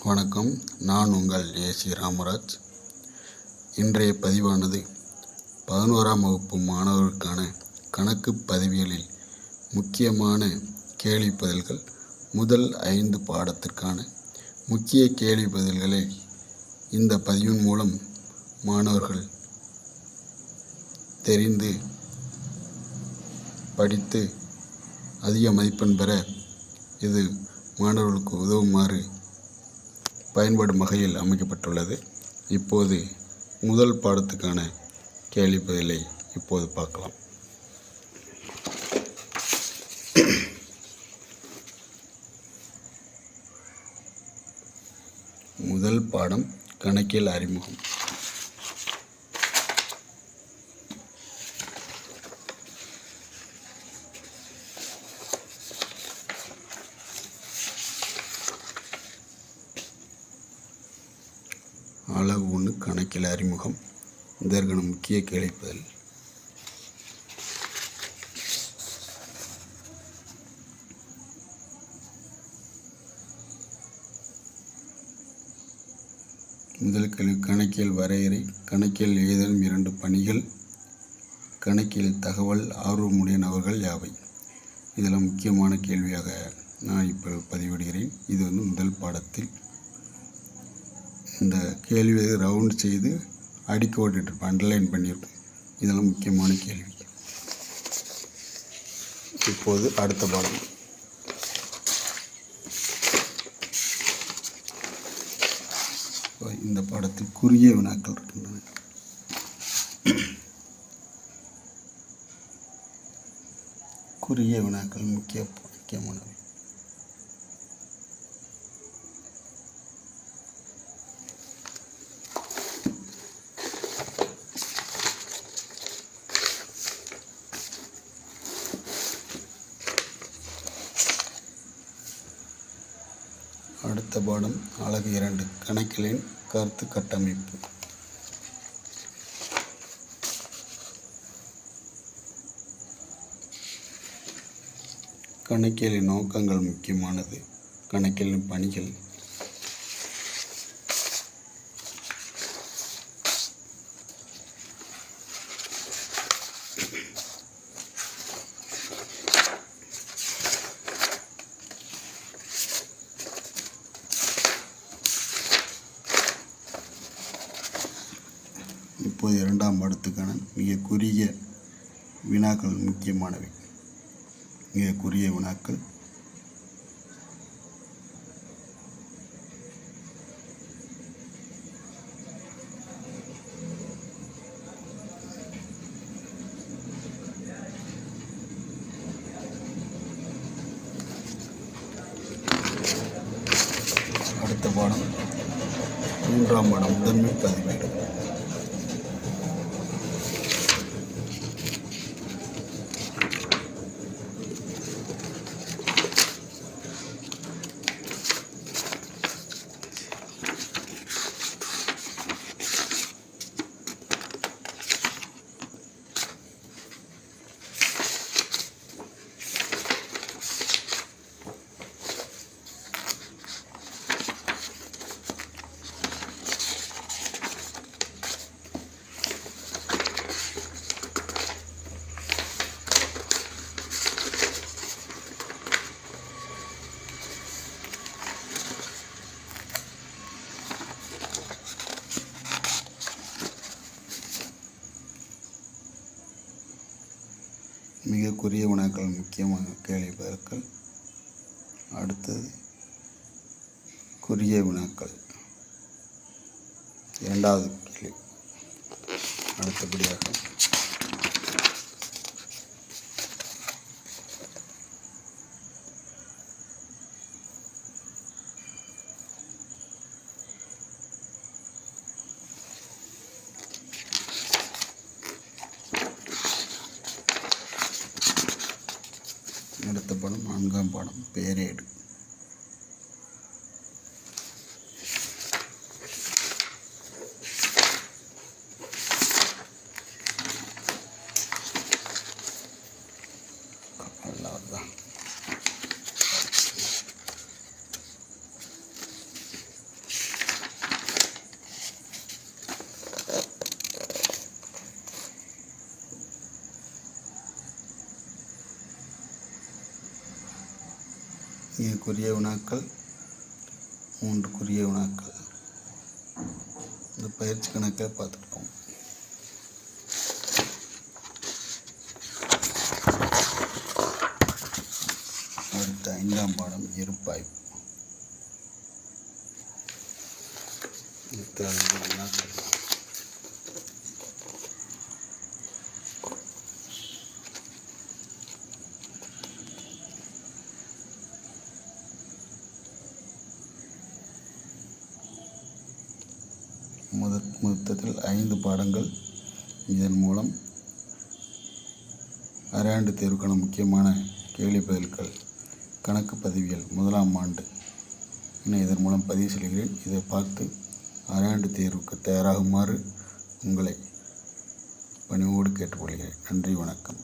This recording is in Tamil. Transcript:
வணக்கம். நான் உங்கள் ஏசி ராமராஜ். இன்றைய பதிவானது 11ஆம் வகுப்பு மாணவர்களுக்கான கணக்கு பதிவுகளில் முக்கியமான கேள்வி பதில்கள் முதல் 5 பாடத்திற்கான முக்கிய கேள்வி பதில்களை இந்த பதிவின் மூலம் மாணவர்கள் தெரிந்து படித்து அதிக மதிப்பெண் பெற இது மாணவர்களுக்கு உதவுமாறு பயன்படும் வகையில் அமைக்கப்பட்டுள்ளது. இப்போது முதல் பாடத்துக்கான கேள்வி பதிலை இப்போது பார்க்கலாம். முதல் பாடம் கணக்கியல் அறிமுகம். அளவு 1 கணக்கியல் அறிமுகம். இதற்கான முக்கிய கேள்வி பதில். முதல் கேள்வி, கணக்கியல் வரையறை. கணக்கியல் ஏதேனும் 2 பணிகள். கணக்கியல் தகவல் ஆர்வமுடைய நபர்கள் யாவை? இதில் முக்கியமான கேள்வியாக நான் இப்போ பதிவிடுகிறேன். இது முதல் பாடத்தில் இந்த கேள்வியை ரவுண்ட் செய்து அடிக்கோட்டிட்டு அண்டர்லைன் பண்ணியிருக்கோம். இதெல்லாம் முக்கியமான கேள்வி. இப்போது அடுத்த பாடம். இந்த பாடத்தில் குறுகிய வினாக்கள் இருக்கின்றன. குறுகிய வினாக்கள் முக்கியமானவை. அடுத்த பாடம் அலகு 2 கணக்கியலின் கருத்து கட்டமைப்பு. கணக்கியலின் நோக்கங்கள் முக்கியமானது. கணக்கியலின் பணிகள். இப்போது 2ஆம் பாடத்துக்கான மிக குறுகிய வினாக்கள் முக்கியமானவை. மிக குறுகிய வினாக்கள். அடுத்த பாடம் 3ஆம் பாடம் முதன்மை பதிவேடு. மிக குறுகிய வினாக்கள் முக்கியமான கேள்வி பதில்கள். அடுத்தது குறுகிய வினாக்கள் 2வது கேள்வி. அடுத்தபடியாக அடுத்த பாடம் 4ஆம் பாடம் பெயரேடு. இதுக்குரிய வினாக்கள் 3 குறிய வினாக்கள். இந்த பயிற்சி கணக்கை பார்த்துருக்கோம். அடுத்த 5ஆம் பாடம் இருப்பாய்வு. வினாக்கள். மொத்தத்தில் 5 பாடங்கள். இதன் மூலம் அரையாண்டு தேர்வுக்கான முக்கியமான கேள்வி பதில்கள் கணக்கு பதிவியல் 1ஆம் ஆண்டு இதன் மூலம் பதிவு செய்கிறேன். இதை பார்த்து அரையாண்டு தேர்வுக்கு தயாராகுமாறு உங்களை பணிவோடு கேட்டுக்கொள்கிறேன். நன்றி, வணக்கம்.